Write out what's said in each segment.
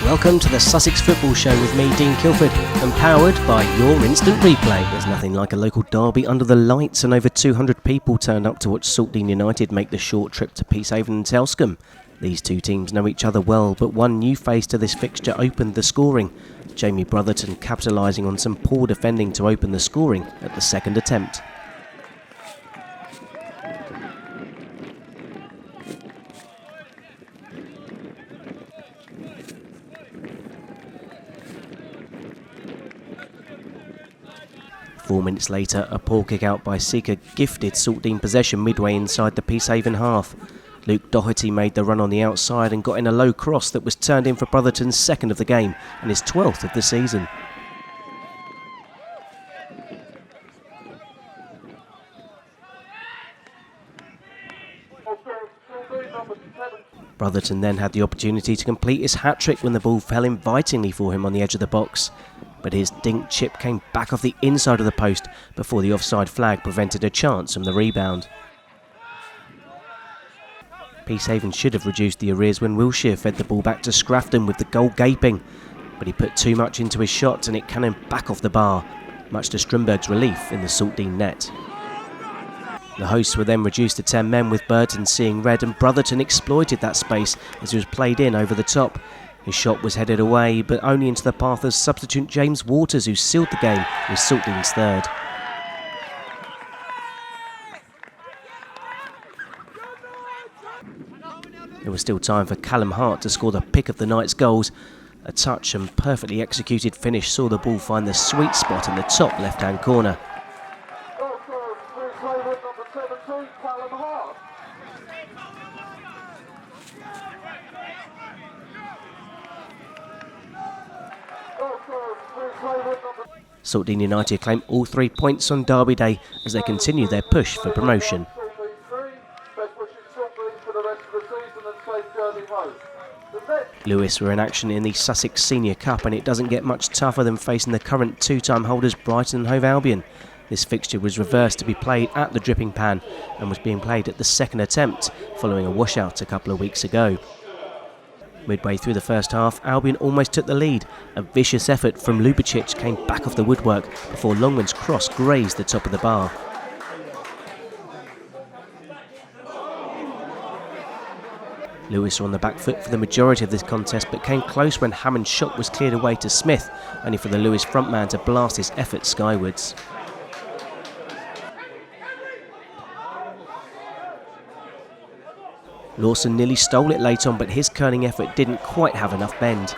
Welcome to the Sussex Football Show with me, Dean Kilford, and powered by your instant replay. There's nothing like a local derby under the lights, and over 200 people turned up to watch Saltdean United make the short trip to Peacehaven and Telscombe. These two teams know each other well, but one new face to this fixture opened the scoring. Jamie Brotherton capitalising on some poor defending to open the scoring at the second attempt. Four minutes later, a poor kick out by Seeker gifted Saltdean possession midway inside the Peacehaven half. Luke Doherty made the run on the outside and got in a low cross that was turned in for Brotherton's second of the game and his 12th of the season. Brotherton then had the opportunity to complete his hat-trick when the ball fell invitingly for him on the edge of the box. But his dink chip came back off the inside of the post before the offside flag prevented a chance from the rebound. Peacehaven should have reduced the arrears when Wilshire fed the ball back to Scrafton with the goal gaping, but he put too much into his shot and it cannoned back off the bar, much to Strindberg's relief in the Saltdean net. The hosts were then reduced to 10 men with Burton seeing red, and Brotherton exploited that space as he was played in over the top. His shot was headed away, but only into the path of substitute James Waters, who sealed the game with Saltdean's third. There was still time for Callum Hart to score the pick of the night's goals. A touch and perfectly executed finish saw the ball find the sweet spot in the top left-hand corner. Saltdean United claim all 3 points on Derby Day as they continue their push for promotion. Lewes were in action in the Sussex Senior Cup, and it doesn't get much tougher than facing the current two-time holders Brighton and Hove Albion. This fixture was reversed to be played at the Dripping Pan and was being played at the second attempt following a washout a couple of weeks ago. Midway through the first half, Albion almost took the lead. A vicious effort from Lubicic came back off the woodwork before Longman's cross grazed the top of the bar. Lewes were on the back foot for the majority of this contest, but came close when Hammond's shot was cleared away to Smith, only for the Lewes frontman to blast his effort skywards. Lawson nearly stole it late on, but his curling effort didn't quite have enough bend.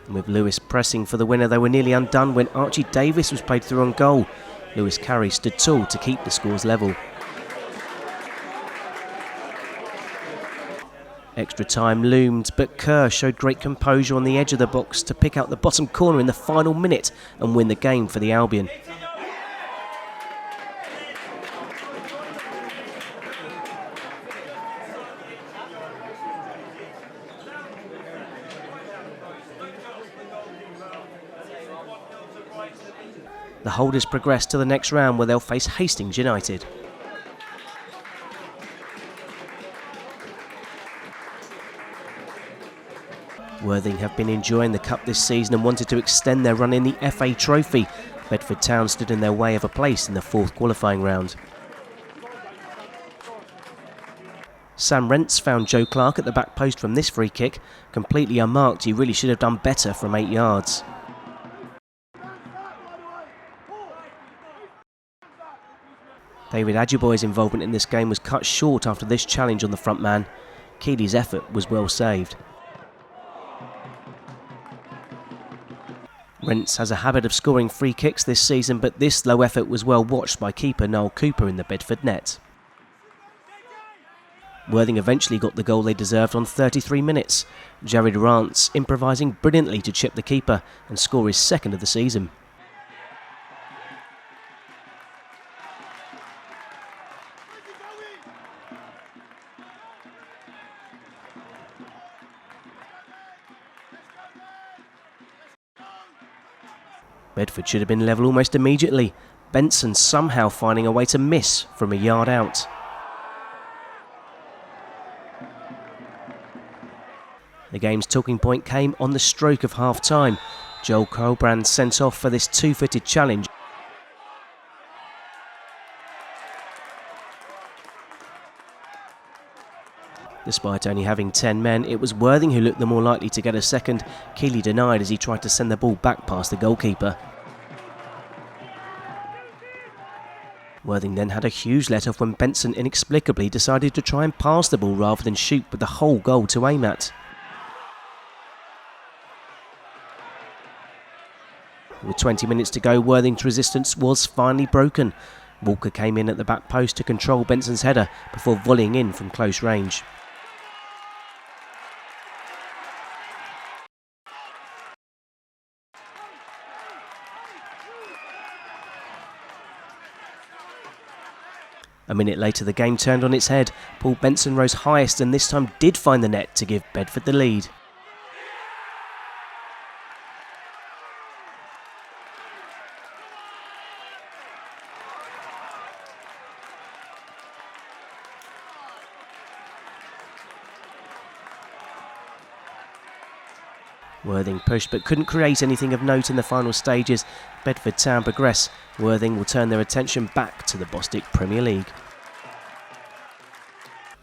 And with Lewes pressing for the winner, they were nearly undone when Archie Davis was played through on goal. Lewis Carey stood tall to keep the scores level. Extra time loomed, but Kerr showed great composure on the edge of the box to pick out the bottom corner in the final minute and win the game for the Albion. The holders progress to the next round where they'll face Hastings United. Worthing have been enjoying the cup this season and wanted to extend their run in the FA Trophy. Bedford Town stood in their way of a place in the fourth qualifying round. Sam Rents found Joe Clark at the back post from this free kick. Completely unmarked, he really should have done better from 8 yards. David Adjuboy's involvement in this game was cut short after this challenge on the front man. Keeley's effort was well saved. Rents has a habit of scoring free kicks this season, but this low effort was well watched by keeper Noel Cooper in the Bedford net. Worthing eventually got the goal they deserved on 33 minutes. Jared Rance improvising brilliantly to chip the keeper and score his second of the season. Bedford should have been level almost immediately. Benson somehow finding a way to miss from a yard out. The game's talking point came on the stroke of half-time. Joel Colbrand sent off for this two-footed challenge. Despite only having 10 men, it was Worthing who looked the more likely to get a second. Keeley denied as he tried to send the ball back past the goalkeeper. Worthing then had a huge let-off when Benson inexplicably decided to try and pass the ball rather than shoot with the whole goal to aim at. With 20 minutes to go, Worthing's resistance was finally broken. Walker came in at the back post to control Benson's header before volleying in from close range. A minute later, the game turned on its head. Paul Benson rose highest and this time did find the net to give Bedford the lead. Worthing pushed but couldn't create anything of note in the final stages. Bedford Town progress. Worthing will turn their attention back to the Bostik Premier League.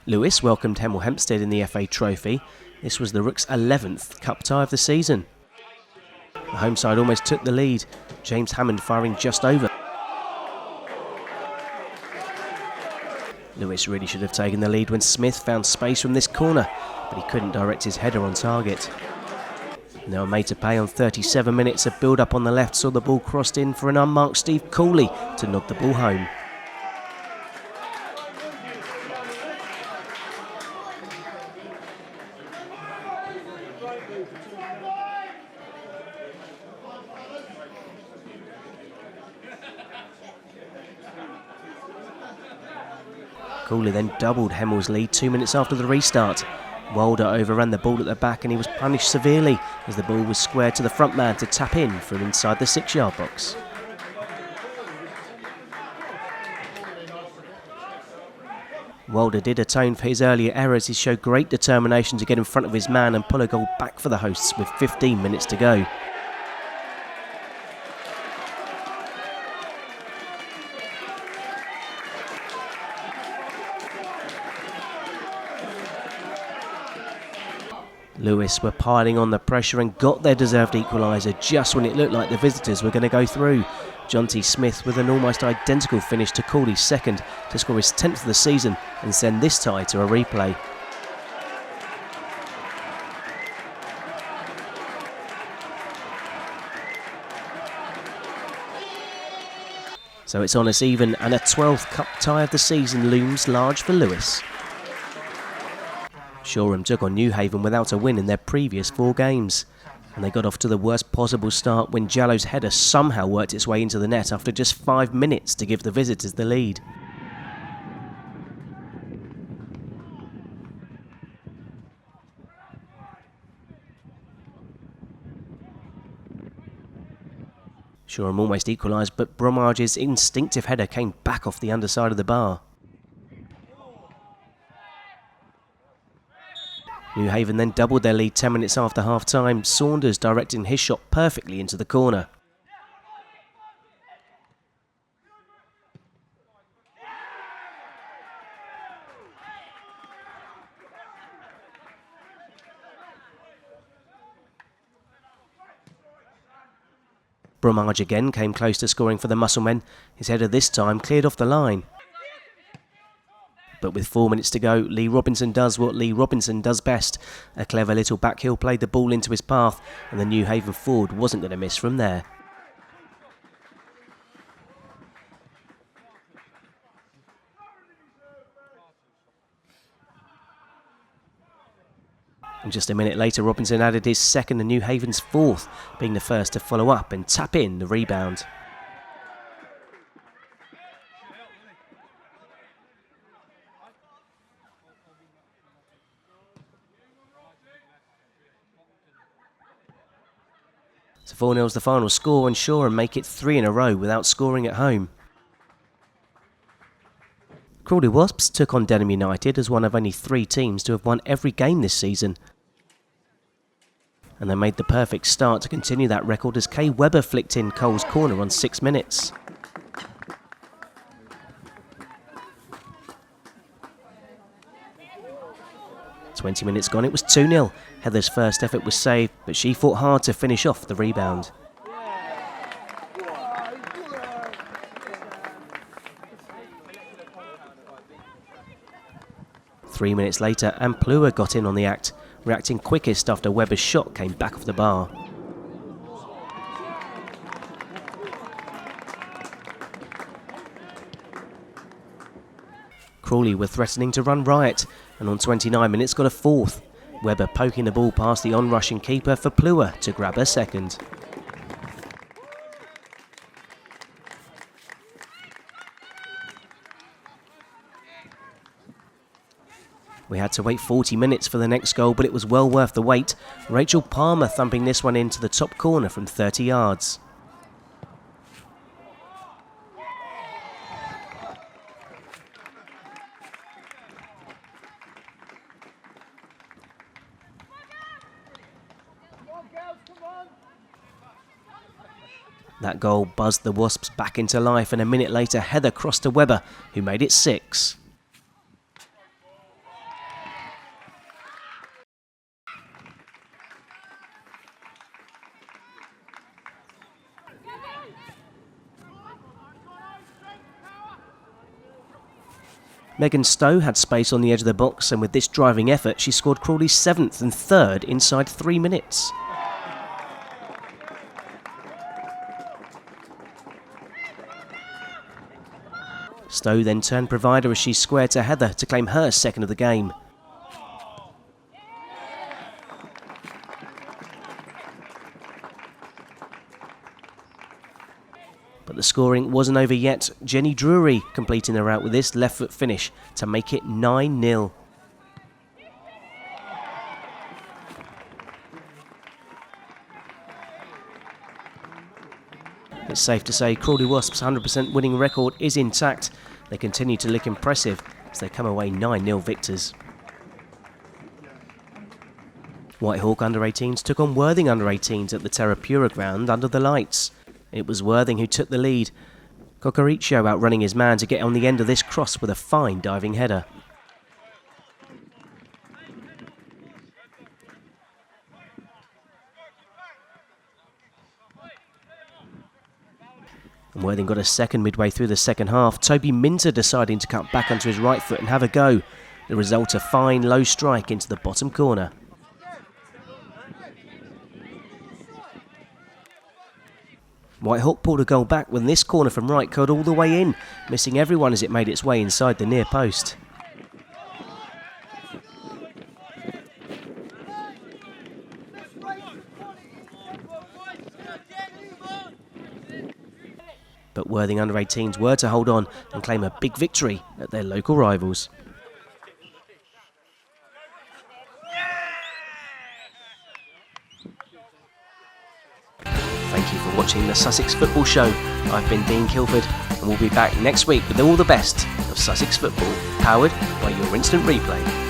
Lewes welcomed Hemel Hempstead in the FA Trophy. This was the Rooks' 11th cup tie of the season. The home side almost took the lead. James Hammond firing just over. Lewes really should have taken the lead when Smith found space from this corner, but he couldn't direct his header on target. They were made to pay on 37 minutes. A build-up on the left saw the ball crossed in for an unmarked Steve Crawley to nod the ball home. Crawley then doubled Hemel's lead 2 minutes after the restart. Wilder overran the ball at the back and he was punished severely as the ball was squared to the front man to tap in from inside the 6-yard box. Wilder did atone for his earlier errors. He showed great determination to get in front of his man and pull a goal back for the hosts with 15 minutes to go. Lewes were piling on the pressure and got their deserved equaliser just when it looked like the visitors were going to go through. John T. Smith with an almost identical finish to Crawley's second to score his 10th of the season and send this tie to a replay. So it's on us even and a 12th cup tie of the season looms large for Lewes. Shoreham took on Newhaven without a win in their previous 4 games. And they got off to the worst possible start when Jallo's header somehow worked its way into the net after just 5 minutes to give the visitors the lead. Shoreham almost equalised, but Bromage's instinctive header came back off the underside of the bar. Newhaven then doubled their lead 10 minutes after half-time, Saunders directing his shot perfectly into the corner. Bromage again came close to scoring for the Musclemen. His header this time cleared off the line. But with 4 minutes to go, Lee Robinson does what Lee Robinson does best. A clever little backheel played the ball into his path, and the Newhaven forward wasn't going to miss from there. And just a minute later, Robinson added his second and Newhaven's fourth, being the first to follow up and tap in the rebound. So 4-0 is the final score, and Shoreham make it 3 in a row without scoring at home. Crawley Wasps took on Denham United as one of only 3 teams to have won every game this season. And they made the perfect start to continue that record as Kay Webber flicked in Cole's corner on 6 minutes. "20 minutes gone, it was 2-0. Heather's first effort was saved, but she fought hard to finish off the rebound. Three minutes later, and Plua got in on the act, reacting quickest after Webber's shot came back off the bar. Crawley were threatening to run riot, and on 29 minutes got a fourth. Webber poking the ball past the on-rushing keeper for Plua to grab her second. We had to wait 40 minutes for the next goal, but it was well worth the wait. Rachel Palmer thumping this one into the top corner from 30 yards. That goal buzzed the Wasps back into life, and a minute later Heather crossed to Webber, who made it 6. Megan Stowe had space on the edge of the box, and with this driving effort she scored Crawley's 7th and 3rd inside 3 minutes. Stowe then turned provider as she squared to Heather to claim her second of the game. But the scoring wasn't over yet. Jenny Drury completing her out with this left foot finish to make it 9-0. It's safe to say Crawley Wasps' 100% winning record is intact. They continue to look impressive as they come away 9-0 victors. Whitehawk under-18s took on Worthing under-18s at the Terra Pura ground under the lights. It was Worthing who took the lead. Cocoricho outrunning his man to get on the end of this cross with a fine diving header. And Worthing got a second midway through the second half. Toby Minter deciding to cut back onto his right foot and have a go. The result, a fine low strike into the bottom corner. Whitehawk pulled a goal back when this corner from right curled all the way in, missing everyone as it made its way inside the near post. But Worthing under-18s were to hold on and claim a big victory at their local rivals. Thank you for watching the Sussex Football Show. I've been Dean Kilford, and we'll be back next week with all the best of Sussex football, powered by your instant replay.